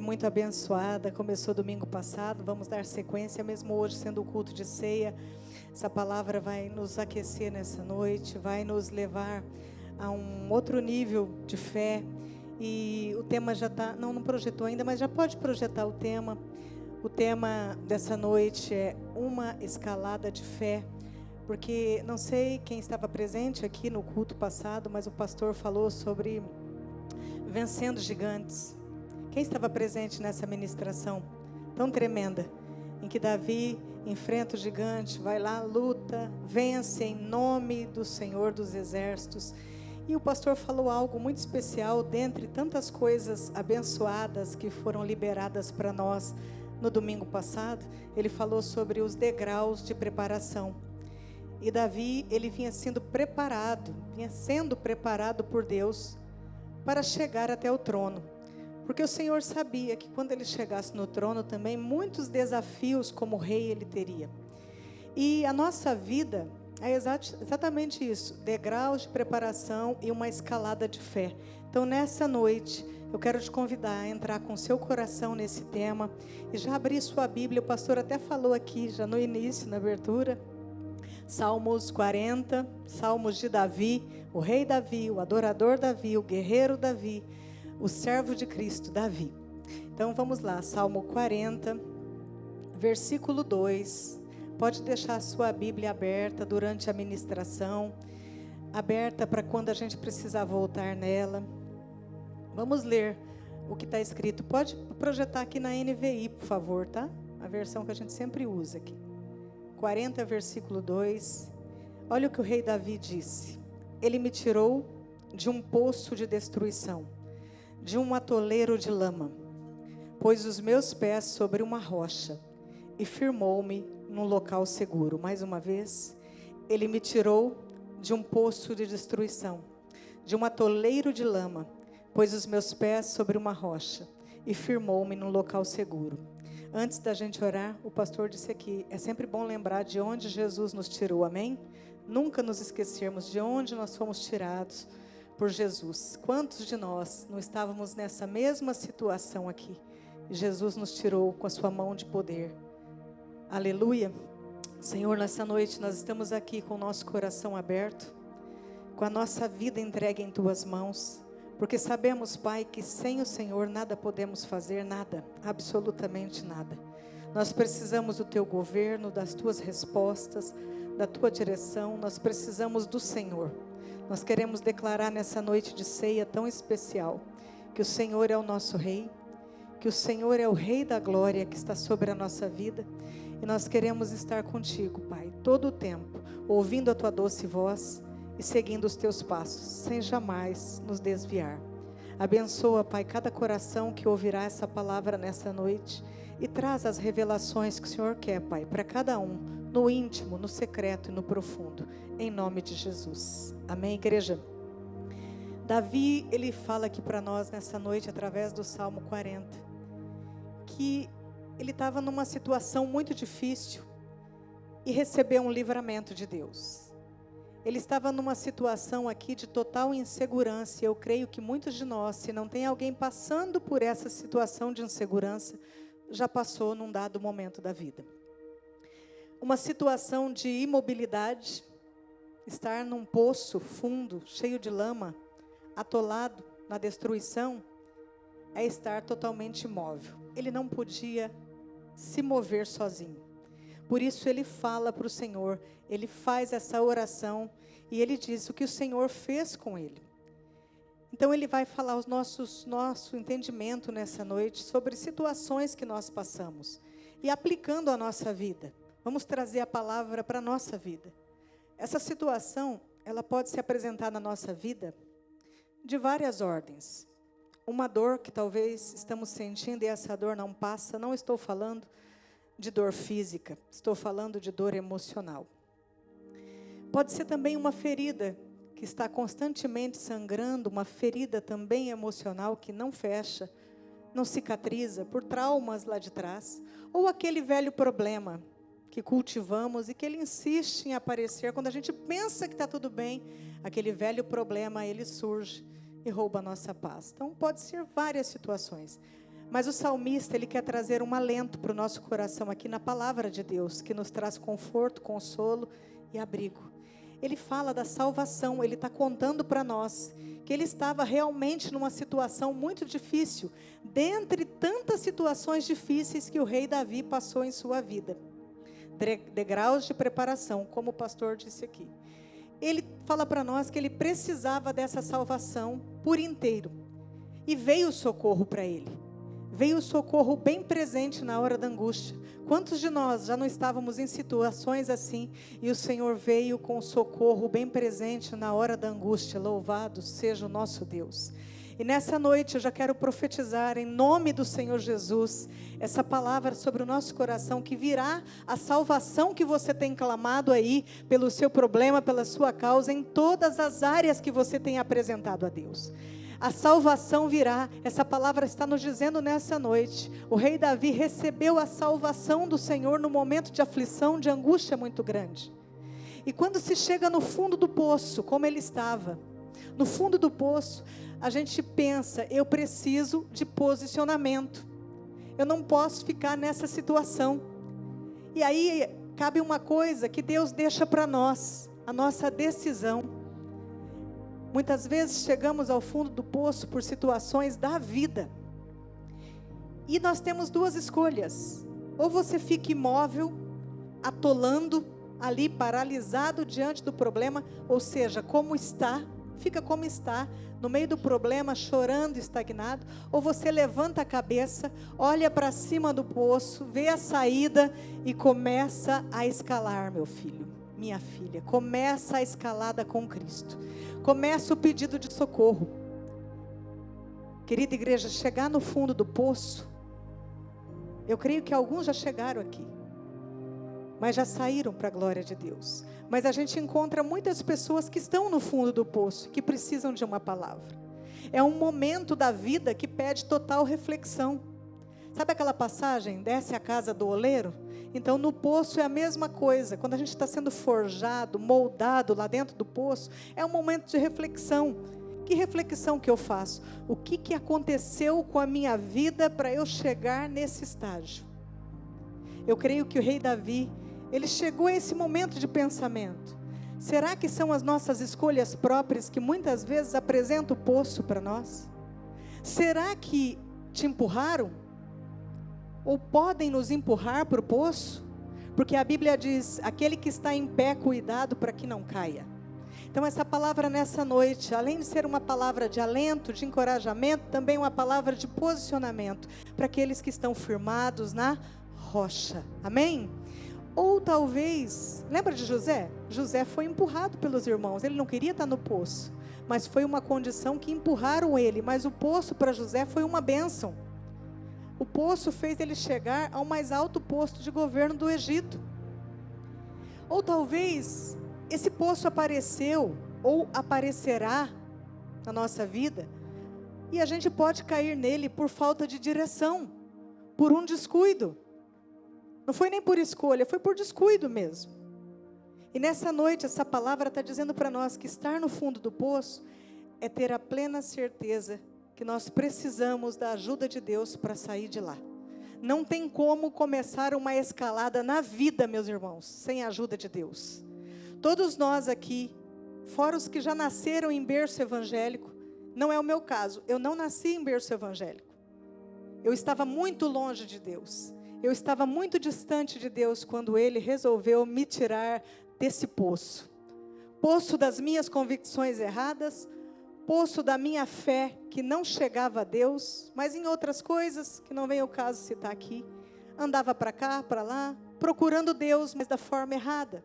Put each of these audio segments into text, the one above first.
muito abençoada. Começou domingo passado, vamos dar sequência, mesmo hoje sendo o culto de ceia. Essa palavra vai nos aquecer nessa noite, vai nos levar a um outro nível de fé. E o tema já está, não projetou ainda, mas já pode projetar o tema. O tema dessa noite é uma escalada de fé. Porque não sei quem estava presente aqui no culto passado, mas o pastor falou sobre vencendo gigantes. Quem estava presente nessa ministração tão tremenda, em que Davi enfrenta o gigante, vai lá, luta, vence em nome do Senhor dos Exércitos. E o pastor falou algo muito especial, dentre tantas coisas abençoadas que foram liberadas para nós no domingo passado. Ele falou sobre os degraus de preparação. E Davi, ele vinha sendo preparado por Deus para chegar até o trono. Porque o Senhor sabia que quando ele chegasse no trono também, muitos desafios como rei ele teria. E a nossa vida é exatamente isso, degraus de preparação e uma escalada de fé. Então nessa noite, eu quero te convidar a entrar com seu coração nesse tema e já abrir sua Bíblia. O pastor até falou aqui, já no início, na abertura, Salmos 40, Salmos de Davi, o rei Davi, o adorador Davi, o guerreiro Davi, o servo de Cristo, Davi. Então vamos lá, Salmo 40, versículo 2. Pode deixar a sua Bíblia aberta durante a ministração, aberta para quando a gente precisar voltar nela. Vamos ler o que está escrito. Pode projetar aqui na NVI, por favor, tá? A versão que a gente sempre usa aqui. 40, versículo 2. Olha o que o rei Davi disse. Ele me tirou de um poço de destruição, de um atoleiro de lama, pôs os meus pés sobre uma rocha e firmou-me num local seguro. Mais uma vez, ele me tirou de um poço de destruição, de um atoleiro de lama, pôs os meus pés sobre uma rocha e firmou-me num local seguro. Antes da gente orar, o pastor disse aqui, é sempre bom lembrar de onde Jesus nos tirou, amém? Nunca nos esquecermos de onde nós fomos tirados por Jesus. Quantos de nós não estávamos nessa mesma situação aqui? Jesus nos tirou com a sua mão de poder. Aleluia. Senhor, nessa noite nós estamos aqui com o nosso coração aberto, com a nossa vida entregue em tuas mãos, porque sabemos, Pai, que sem o Senhor nada podemos fazer, nada, absolutamente nada. Nós precisamos do teu governo, das tuas respostas, da tua direção. Nós precisamos do Senhor. Nós queremos declarar nessa noite de ceia tão especial que o Senhor é o nosso Rei, que o Senhor é o Rei da glória que está sobre a nossa vida, e nós queremos estar contigo, Pai, todo o tempo, ouvindo a tua doce voz e seguindo os teus passos, sem jamais nos desviar. Abençoa, Pai, cada coração que ouvirá essa palavra nessa noite e traz as revelações que o Senhor quer, Pai, para cada um, no íntimo, no secreto e no profundo, em nome de Jesus. Amém, igreja? Davi, ele fala aqui para nós nessa noite, através do Salmo 40, que ele estava numa situação muito difícil e recebeu um livramento de Deus. Ele estava numa situação aqui de total insegurança, e eu creio que muitos de nós, se não tem alguém passando por essa situação de insegurança, já passou num dado momento da vida. Uma situação de imobilidade, estar num poço fundo, cheio de lama, atolado na destruição, é estar totalmente imóvel. Ele não podia se mover sozinho. Por isso ele fala para o Senhor, ele faz essa oração e ele diz o que o Senhor fez com ele. Então ele vai falar nosso entendimento nessa noite sobre situações que nós passamos e aplicando a nossa vida. Vamos trazer a palavra para a nossa vida. Essa situação, ela pode se apresentar na nossa vida de várias ordens. Uma dor que talvez estamos sentindo e essa dor não passa, não estou falando de dor física, estou falando de dor emocional. Pode ser também uma ferida que está constantemente sangrando, uma ferida também emocional que não fecha, não cicatriza, por traumas lá de trás, ou aquele velho problema que cultivamos e que ele insiste em aparecer, quando a gente pensa que está tudo bem, aquele velho problema, ele surge e rouba a nossa paz. Então pode ser várias situações, Mas o salmista, ele quer trazer um alento para o nosso coração aqui na palavra de Deus, que nos traz conforto, consolo e abrigo. Ele fala da salvação, ele está contando para nós que ele estava realmente numa situação muito difícil, dentre tantas situações difíceis que o rei Davi passou em sua vida. Degraus de preparação, como o pastor disse aqui. Ele fala para nós que ele precisava dessa salvação por inteiro. E veio o socorro para ele. Veio o socorro bem presente na hora da angústia. Quantos de nós já não estávamos em situações assim, e o Senhor veio com o socorro bem presente na hora da angústia? Louvado seja o nosso Deus. E nessa noite eu já quero profetizar em nome do Senhor Jesus, essa palavra sobre o nosso coração, que virá a salvação que você tem clamado aí, pelo seu problema, pela sua causa, em todas as áreas que você tem apresentado a Deus. A salvação virá, essa palavra está nos dizendo nessa noite. O rei Davi recebeu a salvação do Senhor no momento de aflição, de angústia muito grande. E quando se chega no fundo do poço, como ele estava, no fundo do poço, a gente pensa, eu preciso de posicionamento. Eu não posso ficar nessa situação. E aí cabe uma coisa que Deus deixa para nós, a nossa decisão. Muitas vezes chegamos ao fundo do poço por situações da vida. E nós temos duas escolhas. Ou você fica imóvel, atolando, ali paralisado diante do problema, ou seja, como está, fica como está, no meio do problema, chorando, estagnado. Ou você levanta a cabeça, olha para cima do poço, vê a saída e começa a escalar, meu filho, minha filha. Começa a escalada com Cristo. Começa o pedido de socorro. Querida igreja, chegar no fundo do poço, eu creio que alguns já chegaram aqui, mas já saíram para a glória de Deus. Mas a gente encontra muitas pessoas que estão no fundo do poço, que precisam de uma palavra. É um momento da vida que pede total reflexão. Sabe aquela passagem, desce a casa do oleiro? Então no poço é a mesma coisa. Quando a gente está sendo forjado, moldado lá dentro do poço, é um momento de reflexão. Que reflexão que eu faço? O que aconteceu com a minha vida para eu chegar nesse estágio? Eu creio que o rei Davi, ele chegou a esse momento de pensamento. Será que são as nossas escolhas próprias que muitas vezes apresentam o poço para nós? Será que te empurraram? Ou podem nos empurrar para o poço? Porque a Bíblia diz, aquele que está em pé, cuidado para que não caia. Então essa palavra nessa noite, além de ser uma palavra de alento, de encorajamento, também uma palavra de posicionamento, para aqueles que estão firmados na rocha. Amém? Ou talvez, lembra de José? José foi empurrado pelos irmãos, ele não queria estar no poço, mas foi uma condição que empurraram ele, mas o poço para José foi uma bênção. O poço fez ele chegar ao mais alto posto de governo do Egito. Ou talvez esse poço apareceu ou aparecerá na nossa vida e a gente pode cair nele por falta de direção, por um descuido. Não foi nem por escolha, foi por descuido mesmo. E nessa noite essa palavra está dizendo para nós que estar no fundo do poço é ter a plena certeza que nós precisamos da ajuda de Deus para sair de lá. Não tem como começar uma escalada na vida, meus irmãos, sem a ajuda de Deus. Todos nós aqui, fora os que já nasceram em berço evangélico, não é o meu caso, eu não nasci em berço evangélico. Eu estava muito longe de Deus. Eu estava muito distante de Deus quando Ele resolveu me tirar desse poço. Poço das minhas convicções erradas, poço da minha fé que não chegava a Deus, mas em outras coisas, que não vem ao caso citar aqui, andava para cá, para lá, procurando Deus, mas da forma errada.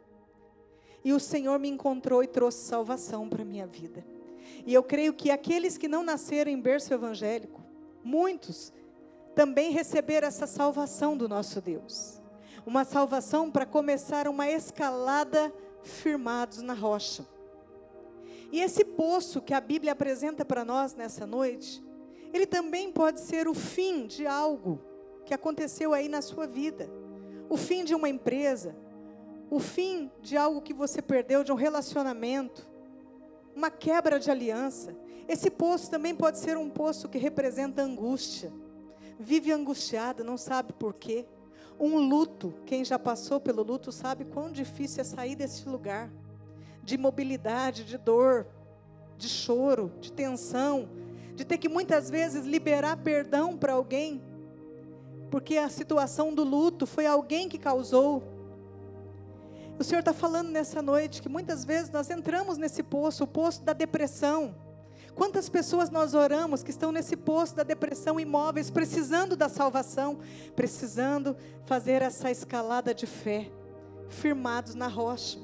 E o Senhor me encontrou e trouxe salvação para a minha vida. E eu creio que aqueles que não nasceram em berço evangélico, muitos também receberam essa salvação do nosso Deus. Uma salvação para começar uma escalada firmados na rocha. E esse poço que a Bíblia apresenta para nós nessa noite, ele também pode ser o fim de algo que aconteceu aí na sua vida. O fim de uma empresa, o fim de algo que você perdeu, de um relacionamento, uma quebra de aliança. Esse poço também pode ser um poço que representa angústia. vive angustiada, não sabe por quê. Um luto, quem já passou pelo luto sabe quão difícil é sair desse lugar, de imobilidade, de dor, de choro, de tensão, de ter que muitas vezes liberar perdão para alguém, porque a situação do luto foi alguém que causou. O Senhor está falando nessa noite que muitas vezes nós entramos nesse poço, o poço da depressão. Quantas pessoas nós oramos que estão nesse poço da depressão, imóveis, precisando da salvação, precisando fazer essa escalada de fé, firmados na rocha.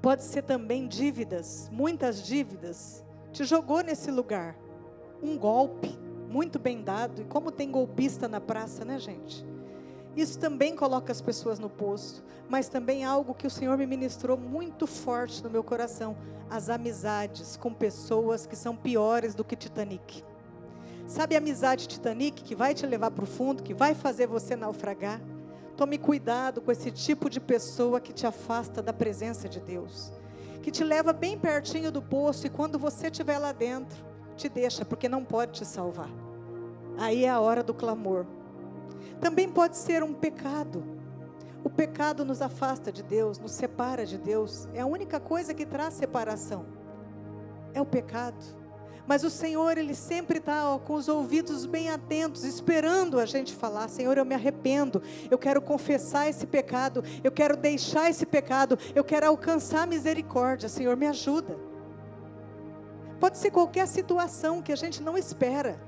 Pode ser também dívidas, muitas dívidas, te jogou nesse lugar. Um golpe muito bem dado, e como tem golpista na praça, né, gente? Isso também coloca as pessoas no poço, mas também algo que o Senhor me ministrou muito forte no meu coração: as amizades com pessoas que são piores do que Titanic. Sabe a amizade Titanic que vai te levar para o fundo, que vai fazer você naufragar? Tome cuidado com esse tipo de pessoa que te afasta da presença de Deus, que te leva bem pertinho do poço, e quando você estiver lá dentro, te deixa, porque não pode te salvar. Aí é a hora do clamor. Também pode ser um pecado. O pecado nos afasta de Deus, nos separa de Deus. É a única coisa que traz separação, é o pecado. Mas o Senhor, Ele sempre está com os ouvidos bem atentos, esperando a gente falar: Senhor, eu me arrependo, eu quero confessar esse pecado, eu quero deixar esse pecado, eu quero alcançar misericórdia. Senhor, me ajuda. Pode ser qualquer situação que a gente não espera.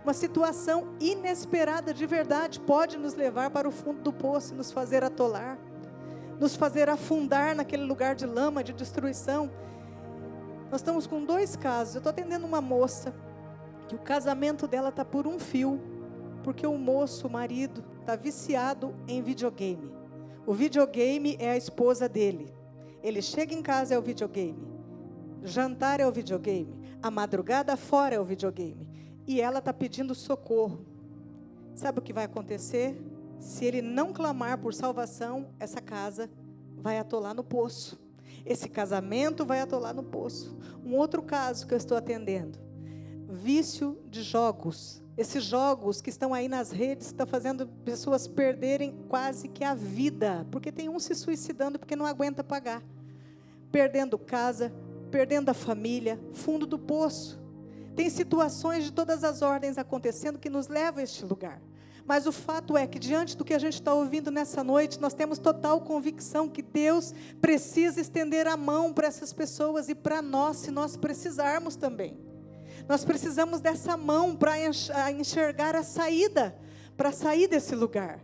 Uma situação inesperada de verdade pode nos levar para o fundo do poço, nos fazer atolar, nos fazer afundar naquele lugar de lama, de destruição. Nós estamos com 2 casos. Eu estou atendendo uma moça que o casamento dela está por um fio, porque o moço, o marido, está viciado em videogame. O videogame é a esposa dele. Ele chega em casa, é o videogame. Jantar é o videogame. A madrugada fora é o videogame. E ela está pedindo socorro. Sabe o que vai acontecer? Se ele não clamar por salvação, essa casa vai atolar no poço. Esse casamento vai atolar no poço. Um outro caso que eu estou atendendo: vício de jogos. Esses jogos que estão aí nas redes estão fazendo pessoas perderem quase que a vida, porque tem um se suicidando porque não aguenta pagar, perdendo casa, perdendo a família, fundo do poço. Tem situações de todas as ordens acontecendo que nos levam a este lugar. Mas o fato é que, diante do que a gente está ouvindo nessa noite, nós temos total convicção que Deus precisa estender a mão para essas pessoas e para nós, se nós precisarmos também. Nós precisamos dessa mão para enxergar a saída, para sair desse lugar.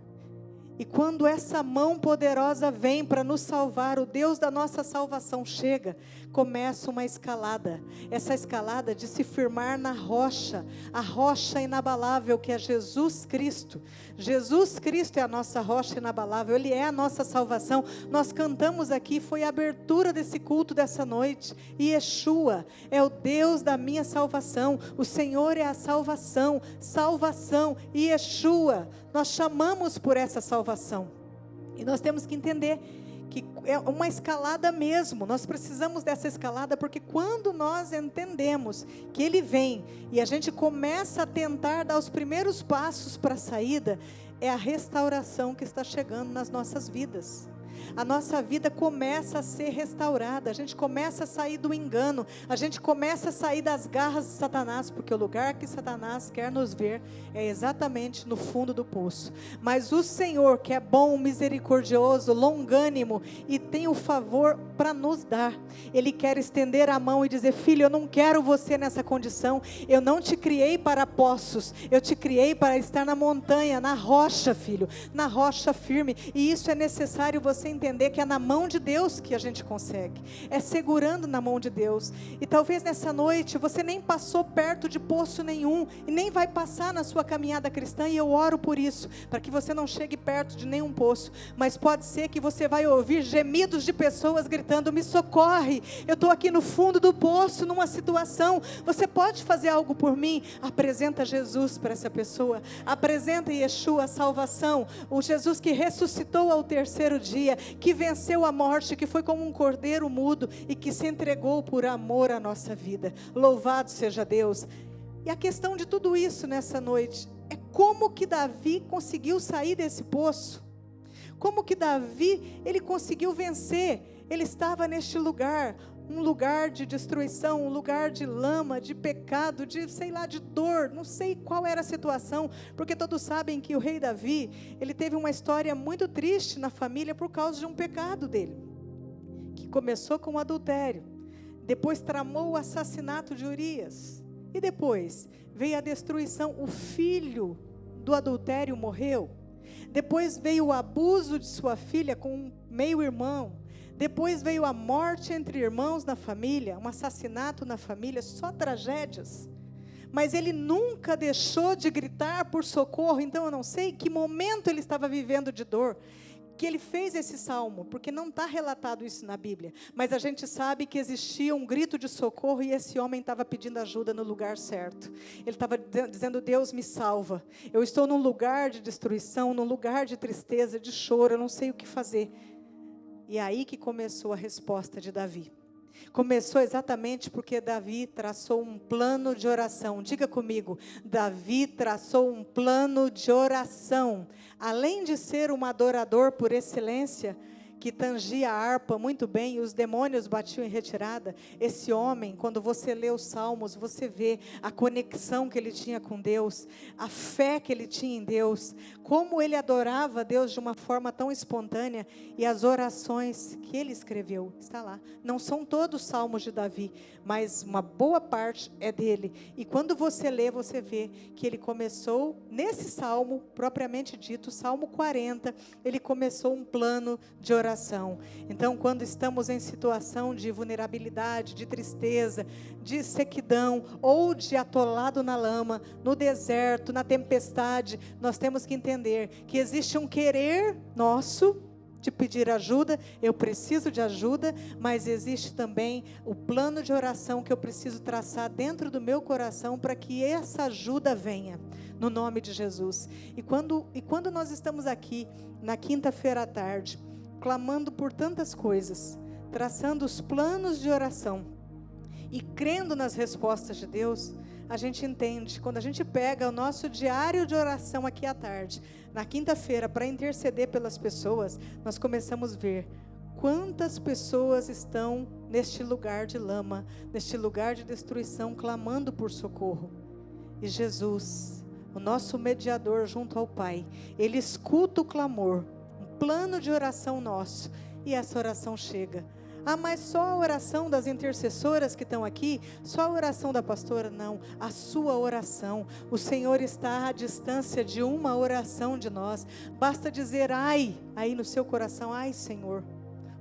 E quando essa mão poderosa vem para nos salvar, o Deus da nossa salvação chega, começa uma escalada. Essa escalada de se firmar na rocha, a rocha inabalável que é Jesus Cristo. Jesus Cristo é a nossa rocha inabalável, Ele é a nossa salvação. Nós cantamos aqui, foi a abertura desse culto dessa noite. Yeshua é o Deus da minha salvação, o Senhor é a salvação, salvação, Yeshua. Nós chamamos por essa salvação. E nós temos que entender que é uma escalada mesmo. Nós precisamos dessa escalada, porque quando nós entendemos que Ele vem e a gente começa a tentar dar os primeiros passos para a saída, é a restauração que está chegando nas nossas vidas. A nossa vida começa a ser restaurada, a gente começa a sair do engano, a gente começa a sair das garras de Satanás, porque o lugar que Satanás quer nos ver é exatamente no fundo do poço. Mas o Senhor, que é bom, misericordioso, longânimo e tem o favor para nos dar, Ele quer estender a mão e dizer: filho, eu não quero você nessa condição, eu não te criei para poços, eu te criei para estar na montanha, na rocha, filho, na rocha firme. E isso é necessário você entender, que é na mão de Deus que a gente consegue, é segurando na mão de Deus. E talvez nessa noite você nem passou perto de poço nenhum, e nem vai passar na sua caminhada cristã, e eu oro por isso, para que você não chegue perto de nenhum poço, mas pode ser que você vai ouvir gemidos de pessoas gritando: me socorre, eu estou aqui no fundo do poço, numa situação, você pode fazer algo por mim? Apresenta Jesus para essa pessoa, apresenta Yeshua, a salvação, o Jesus que ressuscitou ao terceiro dia, que venceu a morte, que foi como um cordeiro mudo e que se entregou por amor à nossa vida. Louvado seja Deus. E a questão de tudo isso nessa noite é como que Davi conseguiu sair desse poço? Como que Davi, ele conseguiu vencer? Ele estava neste lugar, um lugar de destruição, um lugar de lama, de pecado, de sei lá, de dor, não sei qual era a situação, porque todos sabem que o rei Davi, ele teve uma história muito triste na família por causa de um pecado dele, que começou com o adultério, depois tramou o assassinato de Urias, e depois veio a destruição, o filho do adultério morreu, depois veio o abuso de sua filha com um meio-irmão, depois veio a morte entre irmãos na família, um assassinato na família, só tragédias. Mas ele nunca deixou de gritar por socorro, então eu não sei que momento ele estava vivendo de dor, que ele fez esse salmo, porque não está relatado isso na Bíblia, mas a gente sabe que existia um grito de socorro e esse homem estava pedindo ajuda no lugar certo. Ele estava dizendo: Deus me salva, eu estou num lugar de destruição, num lugar de tristeza, de choro, eu não sei o que fazer. E é aí que começou a resposta de Davi. Começou exatamente porque Davi traçou um plano de oração. Diga comigo, Davi traçou um plano de oração. Além de ser um adorador por excelência, que tangia a harpa muito bem, e os demônios batiam em retirada, esse homem, quando você lê os salmos, você vê a conexão que ele tinha com Deus, a fé que ele tinha em Deus, como ele adorava Deus de uma forma tão espontânea, e as orações que ele escreveu, está lá, não são todos os salmos de Davi, mas uma boa parte é dele, e quando você lê, você vê que ele começou, nesse salmo, propriamente dito, Salmo 40, ele começou um plano de oração. Então, quando estamos em situação de vulnerabilidade, de tristeza, de sequidão, ou de atolado na lama, no deserto, na tempestade, nós temos que entender que existe um querer nosso de pedir ajuda, eu preciso de ajuda, mas existe também o plano de oração que eu preciso traçar dentro do meu coração para que essa ajuda venha, no nome de Jesus. E quando nós estamos aqui, na quinta-feira à tarde, clamando por tantas coisas, traçando os planos de oração e crendo nas respostas de Deus, a gente entende, quando a gente pega o nosso diário de oração aqui à tarde, na quinta-feira, para interceder pelas pessoas, nós começamos a ver quantas pessoas estão neste lugar de lama, neste lugar de destruição, clamando por socorro. E Jesus, o nosso mediador junto ao Pai, Ele escuta o clamor, plano de oração nosso, e essa oração chega. Ah, mas só a oração das intercessoras que estão aqui, só a oração da pastora? Não, a sua oração. O Senhor está à distância de uma oração de nós. Basta dizer ai, aí no seu coração: ai, Senhor.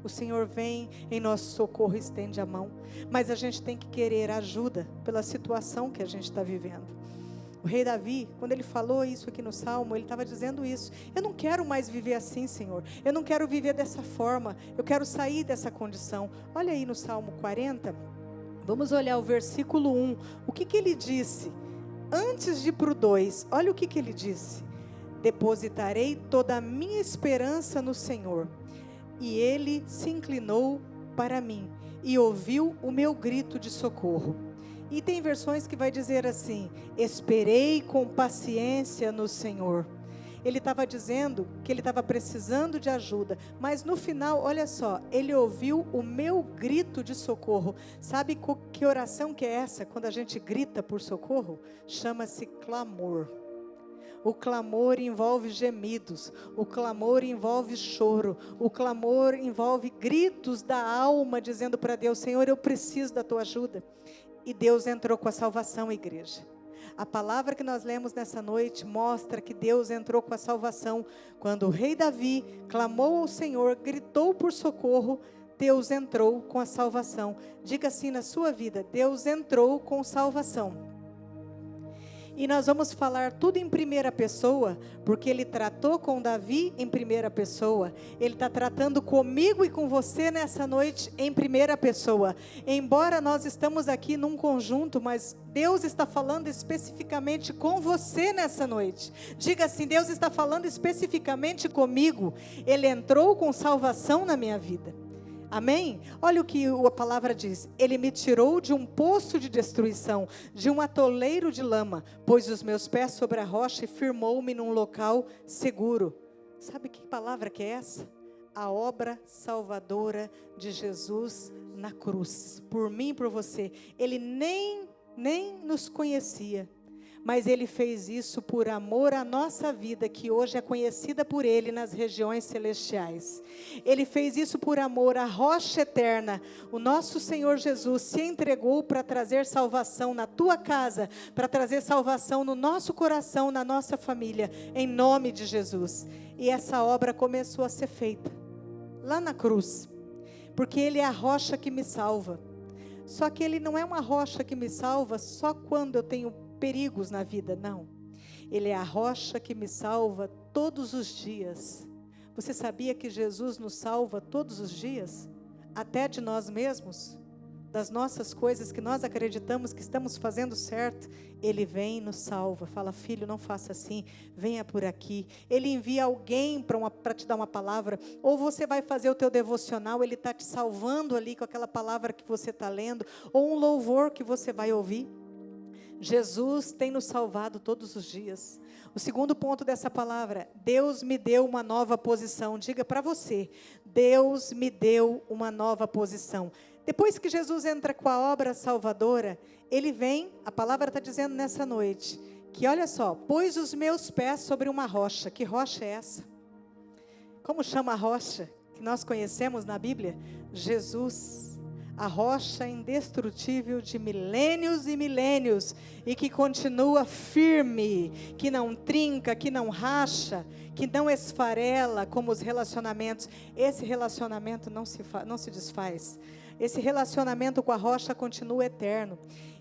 O Senhor vem em nosso socorro e estende a mão. Mas a gente tem que querer ajuda pela situação que a gente está vivendo. O rei Davi, quando ele falou isso aqui no Salmo, ele estava dizendo isso: eu não quero mais viver assim, Senhor, eu não quero viver dessa forma, eu quero sair dessa condição. Olha aí no Salmo 40, vamos olhar o versículo 1, o que ele disse? Antes de ir para o 2, olha o que ele disse: depositarei toda a minha esperança no Senhor, e Ele se inclinou para mim, e ouviu o meu grito de socorro. E tem versões que vai dizer assim: esperei com paciência no Senhor. Ele estava dizendo que ele estava precisando de ajuda, mas no final, olha só, ele ouviu o meu grito de socorro. Sabe que oração que é essa? Quando a gente grita por socorro, chama-se clamor. O clamor envolve gemidos, o clamor envolve choro, o clamor envolve gritos da alma, dizendo para Deus: Senhor, eu preciso da tua ajuda. E Deus entrou com a salvação, igreja. A palavra que nós lemos nessa noite mostra que Deus entrou com a salvação. Quando o rei Davi clamou ao Senhor, gritou por socorro, Deus entrou com a salvação. Diga assim na sua vida: Deus entrou com salvação. E nós vamos falar tudo em primeira pessoa, porque Ele tratou com Davi em primeira pessoa. Ele está tratando comigo e com você nessa noite em primeira pessoa. Embora nós estamos aqui num conjunto, mas Deus está falando especificamente com você nessa noite. Diga assim: Deus está falando especificamente comigo. Ele entrou com salvação na minha vida. Amém? Olha o que a palavra diz. Ele me tirou de um poço de destruição, de um atoleiro de lama, pôs os meus pés sobre a rocha e firmou-me num local seguro. Sabe que palavra que é essa? A obra salvadora de Jesus na cruz, por mim e por você. Ele nem nos conhecia, mas Ele fez isso por amor à nossa vida, que hoje é conhecida por Ele nas regiões celestiais. Ele fez isso por amor à rocha eterna. O nosso Senhor Jesus se entregou para trazer salvação na tua casa, para trazer salvação no nosso coração, na nossa família, em nome de Jesus. E essa obra começou a ser feita lá na cruz, porque Ele é a rocha que me salva. Só que Ele não é uma rocha que me salva só quando eu tenho perigos na vida, não. Ele é a rocha que me salva todos os dias. Você sabia que Jesus nos salva todos os dias? Até de nós mesmos, das nossas coisas que nós acreditamos que estamos fazendo certo. Ele vem e nos salva, fala: filho, não faça assim, venha por aqui. Ele envia alguém para te dar uma palavra, ou você vai fazer o teu devocional, Ele está te salvando ali com aquela palavra que você está lendo, ou um louvor que você vai ouvir. Jesus tem nos salvado todos os dias. O segundo ponto dessa palavra: Deus me deu uma nova posição. Diga para você: Deus me deu uma nova posição. Depois que Jesus entra com a obra salvadora, Ele vem, a palavra está dizendo nessa noite, que olha só, pôs os meus pés sobre uma rocha. Que rocha é essa? Como chama a rocha que nós conhecemos na Bíblia? Jesus. A rocha indestrutível de milênios e milênios, e que continua firme, que não trinca, que não racha, que não esfarela como os relacionamentos. Esse relacionamento não se desfaz. Esse relacionamento com a rocha continua eterno.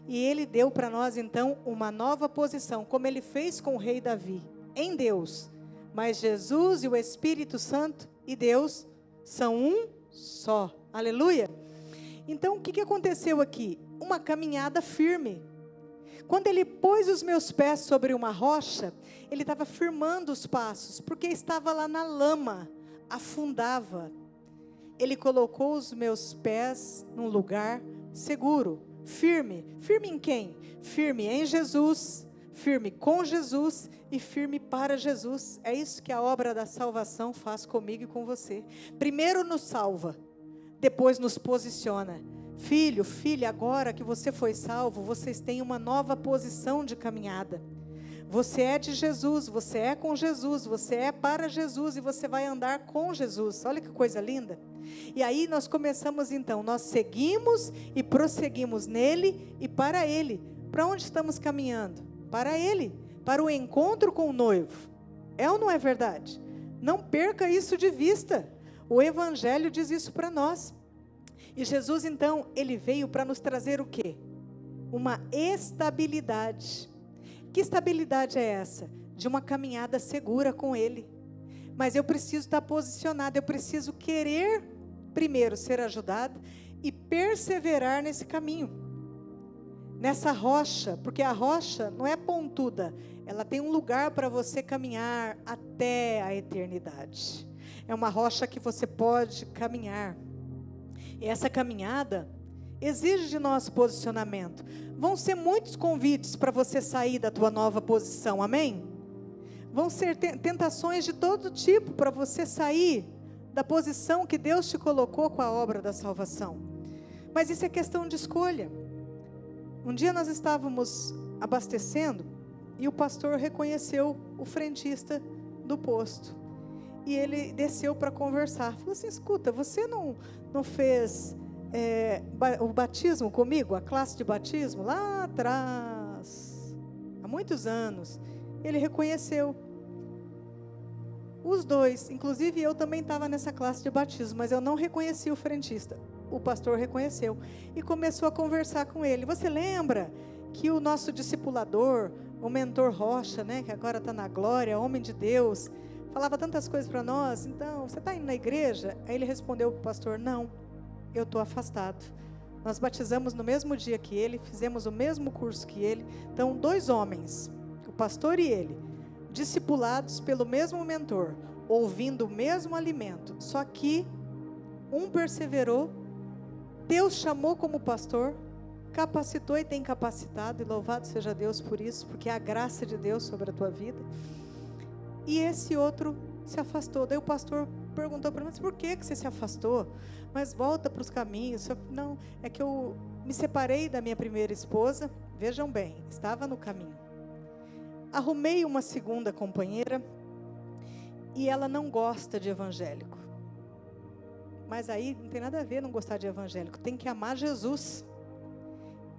E Ele deu para nós então uma nova posição, como Ele fez com o rei Davi, em Deus. Mas Jesus e o Espírito Santo e Deus são um só. Aleluia! Então, o que aconteceu aqui? Uma caminhada firme. Quando Ele pôs os meus pés sobre uma rocha, Ele estava firmando os passos, porque estava lá na lama, afundava. Ele colocou os meus pés num lugar seguro, firme. Firme em quem? Firme em Jesus, firme com Jesus e firme para Jesus. É isso que a obra da salvação faz comigo e com você. Primeiro nos salva, depois nos posiciona. Filho, filha, agora que você foi salvo, vocês têm uma nova posição de caminhada. Você é de Jesus, você é com Jesus, você é para Jesus e você vai andar com Jesus. Olha que coisa linda. E aí nós começamos então, nós seguimos e prosseguimos nele e para Ele. Para onde estamos caminhando? Para Ele, para o encontro com o noivo. É ou não é verdade? Não perca isso de vista. O Evangelho diz isso para nós. E Jesus então, Ele veio para nos trazer o quê? Uma estabilidade. Que estabilidade é essa? De uma caminhada segura com Ele. Mas eu preciso estar posicionado, eu preciso querer primeiro ser ajudado e perseverar nesse caminho. Nessa rocha, porque a rocha não é pontuda, ela tem um lugar para você caminhar até a eternidade. É uma rocha que você pode caminhar. E essa caminhada exige de nós posicionamento. Vão ser muitos convites para você sair da tua nova posição, amém? Vão ser tentações de todo tipo para você sair da posição que Deus te colocou com a obra da salvação. Mas isso é questão de escolha. Um dia nós estávamos abastecendo e o pastor reconheceu o frentista do posto. E ele desceu para conversar. Falou assim: escuta, você não fez o batismo comigo, a classe de batismo, lá atrás, há muitos anos? Ele reconheceu. Os dois, inclusive eu também estava nessa classe de batismo, mas eu não reconheci o frentista. O pastor reconheceu e começou a conversar com ele. Você lembra que o nosso discipulador, o mentor Rocha, né, que agora está na glória, homem de Deus, falava tantas coisas para nós? Então, você está indo na igreja? Aí ele respondeu para o pastor: não, eu estou afastado. Nós batizamos no mesmo dia que ele, fizemos o mesmo curso que ele. Então, dois homens, o pastor e ele, discipulados pelo mesmo mentor, ouvindo o mesmo alimento, só que um perseverou, Deus chamou como pastor, capacitou e tem capacitado, e louvado seja Deus por isso, porque é a graça de Deus sobre a tua vida. E esse outro se afastou. Daí o pastor perguntou para mim: mas por que você se afastou? Mas volta para os caminhos. Não, é que eu me separei da minha primeira esposa. Vejam bem, estava no caminho. Arrumei uma segunda companheira e ela não gosta de evangélico. Mas aí não tem nada a ver não gostar de evangélico, tem que amar Jesus.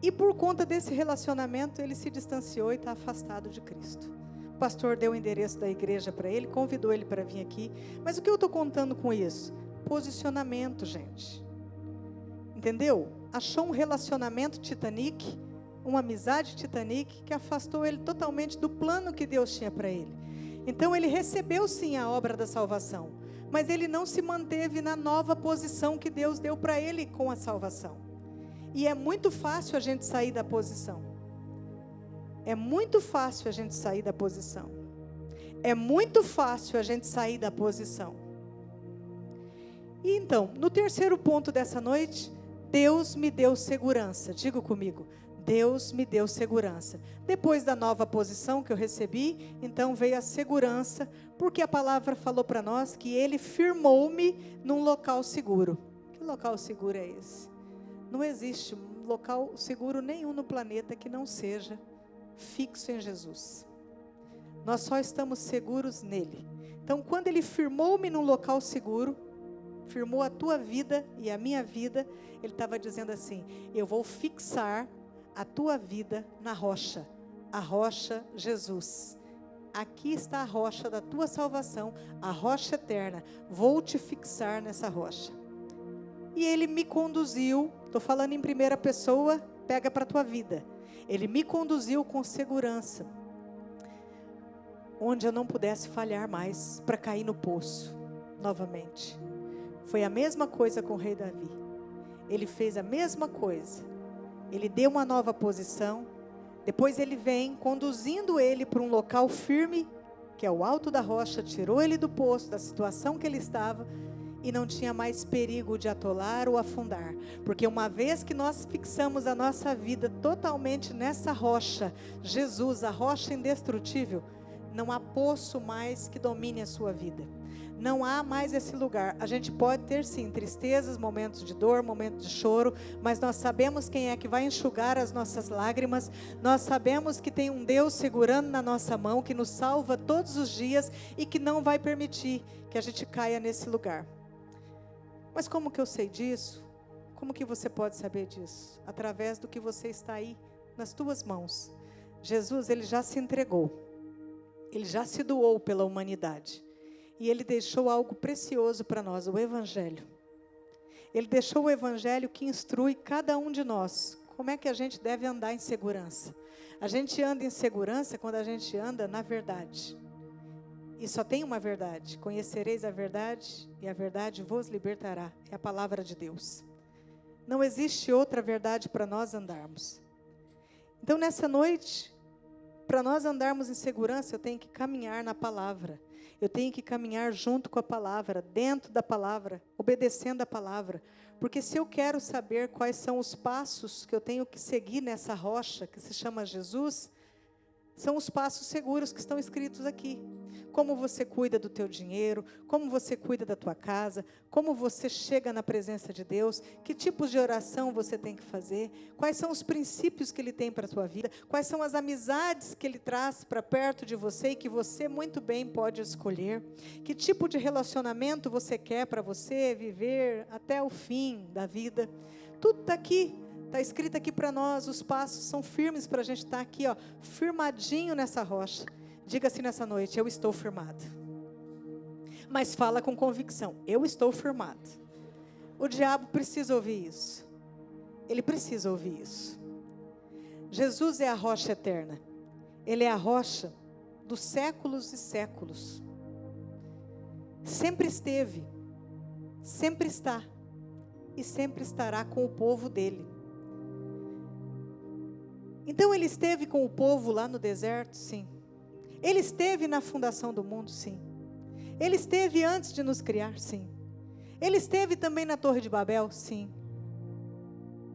E por conta desse relacionamento ele se distanciou e está afastado de Cristo. O pastor deu o endereço da igreja para ele, convidou ele para vir aqui. Mas o que eu estou contando com isso? Posicionamento, gente. Entendeu? Achou um relacionamento Titanic, uma amizade Titanic, que afastou ele totalmente do plano que Deus tinha para ele. Então ele recebeu sim a obra da salvação, mas ele não se manteve na nova posição que Deus deu para ele com a salvação. E é muito fácil a gente sair da posição. É muito fácil a gente sair da posição. É muito fácil a gente sair da posição. E então, no terceiro ponto dessa noite, Deus me deu segurança. Diga comigo, Deus me deu segurança. Depois da nova posição que eu recebi, então veio a segurança, porque a palavra falou para nós que Ele firmou-me num local seguro. Que local seguro é esse? Não existe local seguro nenhum no planeta que não seja fixo em Jesus. Nós só estamos seguros nele. Então, quando Ele firmou-me num local seguro, firmou a tua vida e a minha vida, Ele estava dizendo assim: eu vou fixar a tua vida na rocha, a rocha Jesus. Aqui está a rocha da tua salvação, a rocha eterna. Vou te fixar nessa rocha. E Ele me conduziu, estou falando em primeira pessoa, pega para a tua vida. Ele me conduziu com segurança, onde eu não pudesse falhar mais, para cair no poço, novamente. Foi a mesma coisa com o rei Davi. Ele fez a mesma coisa. Ele deu uma nova posição. Depois ele vem conduzindo ele para um local firme, que é o alto da rocha, tirou ele do poço, da situação que ele estava, e não tinha mais perigo de atolar ou afundar. Porque uma vez que nós fixamos a nossa vida totalmente nessa rocha, Jesus, a rocha indestrutível, não há poço mais que domine a sua vida. Não há mais esse lugar. A gente pode ter sim tristezas, momentos de dor, momentos de choro, mas nós sabemos quem é que vai enxugar as nossas lágrimas. Nós sabemos que tem um Deus segurando na nossa mão, que nos salva todos os dias e que não vai permitir que a gente caia nesse lugar. Mas como que eu sei disso? Como que você pode saber disso? Através do que você está aí nas tuas mãos. Jesus, Ele já se entregou. Ele já se doou pela humanidade. E Ele deixou algo precioso para nós, o Evangelho. Ele deixou o Evangelho que instrui cada um de nós. Como é que a gente deve andar em segurança? A gente anda em segurança quando a gente anda na verdade. E só tem uma verdade: conhecereis a verdade e a verdade vos libertará. É a palavra de Deus. Não existe outra verdade para nós andarmos. Então nessa noite, para nós andarmos em segurança, eu tenho que caminhar na palavra. Eu tenho que caminhar junto com a palavra, dentro da palavra, obedecendo a palavra. Porque se eu quero saber quais são os passos que eu tenho que seguir nessa rocha, que se chama Jesus, são os passos seguros que estão escritos aqui. Como você cuida do teu dinheiro, como você cuida da tua casa, como você chega na presença de Deus, que tipos de oração você tem que fazer, quais são os princípios que Ele tem para a tua vida, quais são as amizades que Ele traz para perto de você e que você muito bem pode escolher, que tipo de relacionamento você quer para você viver até o fim da vida. Tudo está aqui. Está escrito aqui para nós, os passos são firmes para a gente estar aqui, ó, firmadinho nessa rocha. Diga assim nessa noite: eu estou firmado. Mas fala com convicção: eu estou firmado. O diabo precisa ouvir isso. Ele precisa ouvir isso. Jesus é a rocha eterna. Ele é a rocha dos séculos e séculos. Sempre esteve, sempre está e sempre estará com o povo dele. Então Ele esteve com o povo lá no deserto, sim. Ele esteve na fundação do mundo, sim. Ele esteve antes de nos criar, sim. Ele esteve também na Torre de Babel? Sim.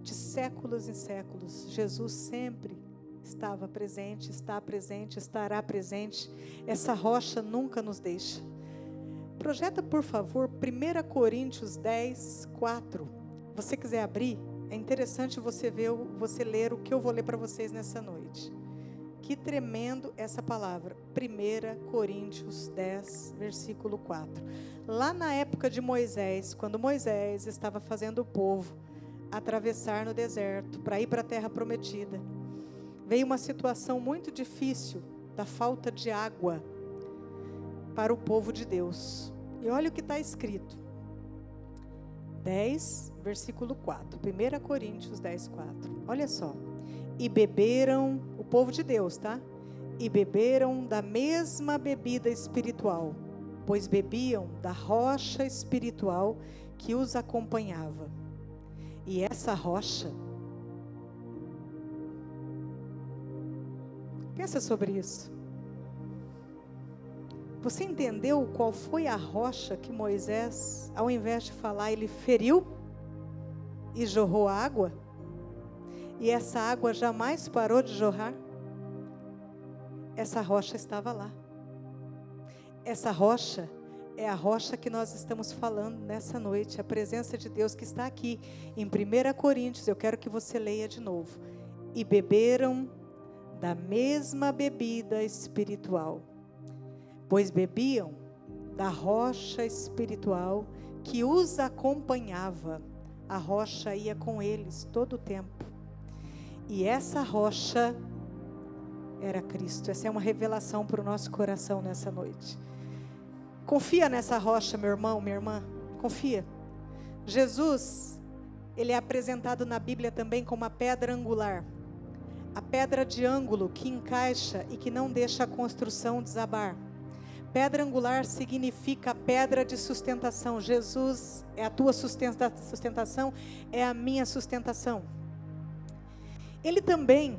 De séculos em séculos, Jesus sempre estava presente, está presente, estará presente. Essa rocha nunca nos deixa. Projeta, por favor, 1 Coríntios 10, 4. Você quiser abrir, é interessante você ler o que eu vou ler para vocês nessa noite. Que tremendo essa palavra. 1 Coríntios 10, versículo 4. Lá na época de Moisés, quando Moisés estava fazendo o povo atravessar no deserto para ir para a terra prometida, veio uma situação muito difícil da falta de água para o povo de Deus. E olha o que está escrito. 10, versículo 4. 1 Coríntios 10, 4. Olha só. E beberam, o povo de Deus, tá? E beberam da mesma bebida espiritual, pois bebiam da rocha espiritual que os acompanhava. E essa rocha, pensa sobre isso. Você entendeu qual foi a rocha que Moisés, ao invés de falar, ele feriu e jorrou água? E essa água jamais parou de jorrar? Essa rocha estava lá. Essa rocha é a rocha que nós estamos falando nessa noite, a presença de Deus que está aqui em 1 Coríntios. Eu quero que você leia de novo. E beberam da mesma bebida espiritual, pois bebiam da rocha espiritual que os acompanhava. A rocha ia com eles todo o tempo. E essa rocha era Cristo. Essa é uma revelação para o nosso coração nessa noite. Confia nessa rocha, meu irmão, minha irmã. Confia. Jesus, ele é apresentado na Bíblia também como a pedra angular. A pedra de ângulo que encaixa e que não deixa a construção desabar. Pedra angular significa pedra de sustentação. Jesus é a tua sustentação, é a minha sustentação. Ele também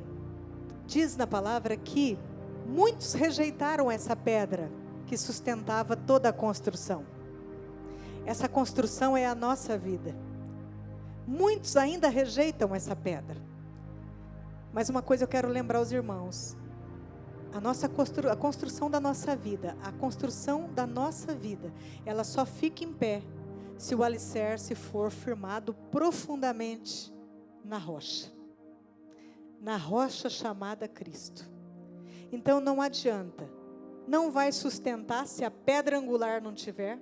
diz na palavra que muitos rejeitaram essa pedra que sustentava toda a construção. Essa construção é a nossa vida. Muitos ainda rejeitam essa pedra. Mas uma coisa eu quero lembrar aos irmãos. A construção da nossa vida, ela só fica em pé se o alicerce for firmado profundamente na rocha. Na rocha chamada Cristo. Então não adianta, não vai sustentar se a pedra angular não tiver,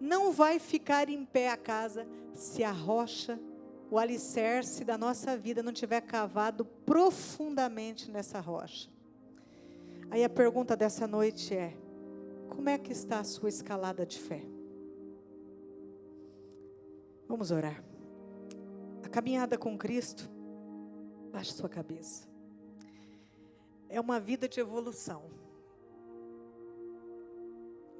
não vai ficar em pé a casa se a rocha, o alicerce da nossa vida não tiver cavado profundamente nessa rocha. Aí a pergunta dessa noite é: como é que está a sua escalada de fé? Vamos orar. A caminhada com Cristo, baixe sua cabeça, é uma vida de evolução.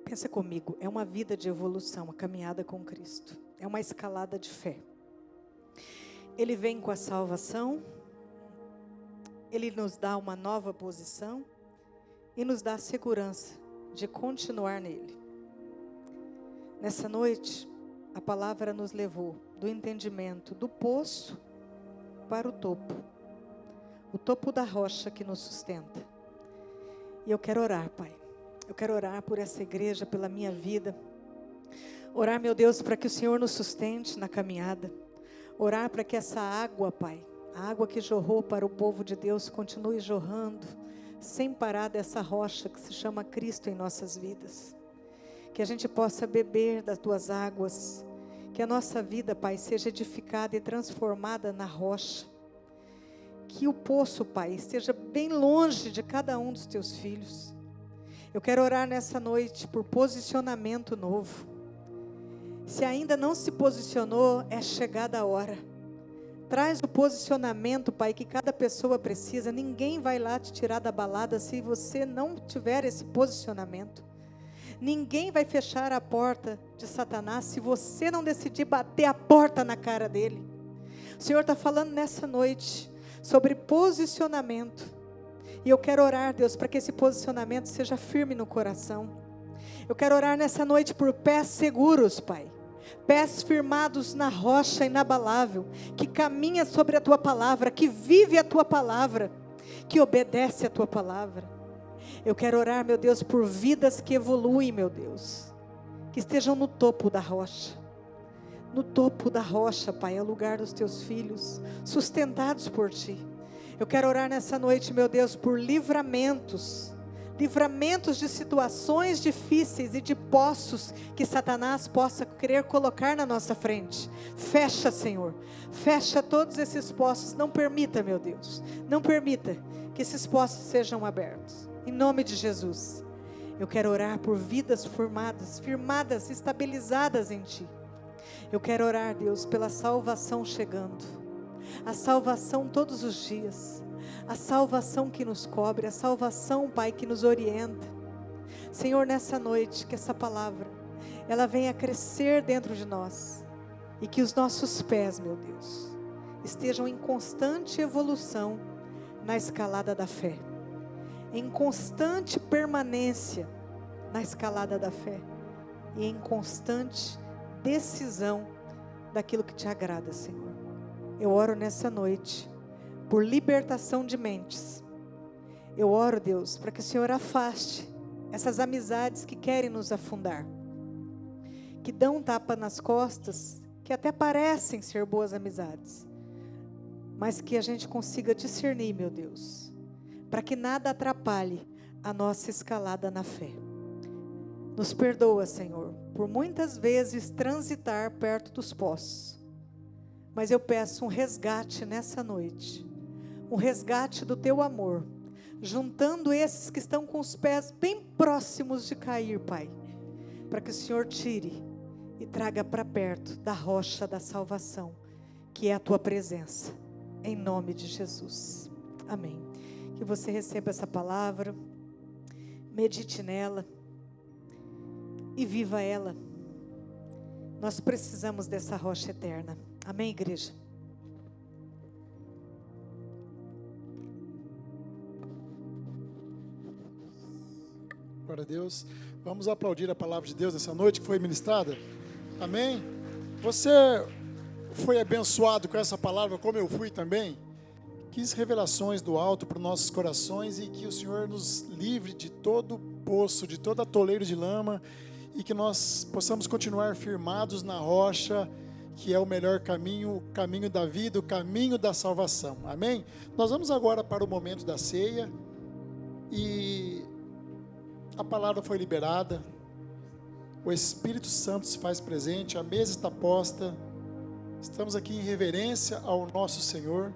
Pensa comigo, é uma vida de evolução, a caminhada com Cristo. É uma escalada de fé. Ele vem com a salvação, Ele nos dá uma nova posição e nos dá a segurança de continuar nele. Nessa noite, a palavra nos levou do entendimento do poço para o topo da rocha que nos sustenta. E eu quero orar, Pai. Eu quero orar por essa igreja, pela minha vida. Orar, meu Deus, para que o Senhor nos sustente na caminhada. Orar para que essa água, Pai, a água que jorrou para o povo de Deus, continue jorrando, sem parar dessa rocha que se chama Cristo em nossas vidas. Que a gente possa beber das tuas águas. Que a nossa vida, Pai, seja edificada e transformada na rocha. Que o poço, Pai, esteja bem longe de cada um dos teus filhos. Eu quero orar nessa noite por posicionamento novo. Se ainda não se posicionou, é chegada a hora. Traz o posicionamento, Pai, que cada pessoa precisa. Ninguém vai lá te tirar da balada se você não tiver esse posicionamento. Ninguém vai fechar a porta de Satanás se você não decidir bater a porta na cara dele. O Senhor está falando nessa noite sobre posicionamento. E eu quero orar, Deus, para que esse posicionamento seja firme no coração. Eu quero orar nessa noite por pés seguros, Pai. pés firmados na rocha inabalável, que caminha sobre a tua palavra, que vive a tua palavra, que obedece a tua palavra. Eu quero orar, meu Deus, por vidas que evoluem, meu Deus, que estejam no topo da rocha. No topo da rocha, Pai, é o lugar dos teus filhos, sustentados por Ti. Eu quero orar nessa noite, meu Deus, por livramentos de situações difíceis e de poços que Satanás possa querer colocar na nossa frente. Fecha, Senhor, fecha todos esses poços. Não permita, meu Deus, não permita que esses poços sejam abertos, em nome de Jesus. Eu quero orar por vidas firmadas, estabilizadas em Ti. Eu quero orar, Deus, pela salvação chegando, a salvação todos os dias, a salvação que nos cobre, a salvação, Pai, que nos orienta. Senhor, nessa noite, que essa palavra, ela venha crescer dentro de nós, e que os nossos pés, meu Deus, estejam em constante evolução na escalada da fé, em constante permanência na escalada da fé, e em constante decisão daquilo que Te agrada, Senhor. Eu oro nessa noite por libertação de mentes. Eu oro, Deus, para que o Senhor afaste essas amizades que querem nos afundar, que dão tapa nas costas, que até parecem ser boas amizades, mas que a gente consiga discernir, meu Deus, para que nada atrapalhe a nossa escalada na fé. Nos perdoa, Senhor, por muitas vezes transitar perto dos poços, mas eu peço um resgate nessa noite, um resgate do Teu amor, juntando esses que estão com os pés bem próximos de cair, Pai, para que o Senhor tire e traga para perto da rocha da salvação, que é a Tua presença, em nome de Jesus, amém. Que você receba essa palavra, medite nela e viva ela. Nós precisamos dessa rocha eterna, amém, igreja? Glória a Deus. Vamos aplaudir a palavra de Deus essa noite que foi ministrada, amém? Você foi abençoado com essa palavra como eu fui também? Quis revelações do alto para os nossos corações, e que o Senhor nos livre de todo poço, de toda atoleiro de lama, e que nós possamos continuar firmados na rocha, que é o melhor caminho, o caminho da vida, o caminho da salvação, amém? Nós vamos agora para o momento da ceia, e a palavra foi liberada, o Espírito Santo se faz presente, a mesa está posta, estamos aqui em reverência ao nosso Senhor,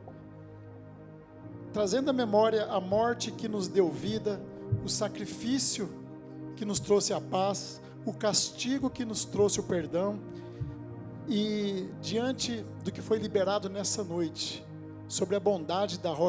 trazendo à memória a morte que nos deu vida, o sacrifício que nos trouxe a paz, o castigo que nos trouxe o perdão. E diante do que foi liberado nessa noite, sobre a bondade da rocha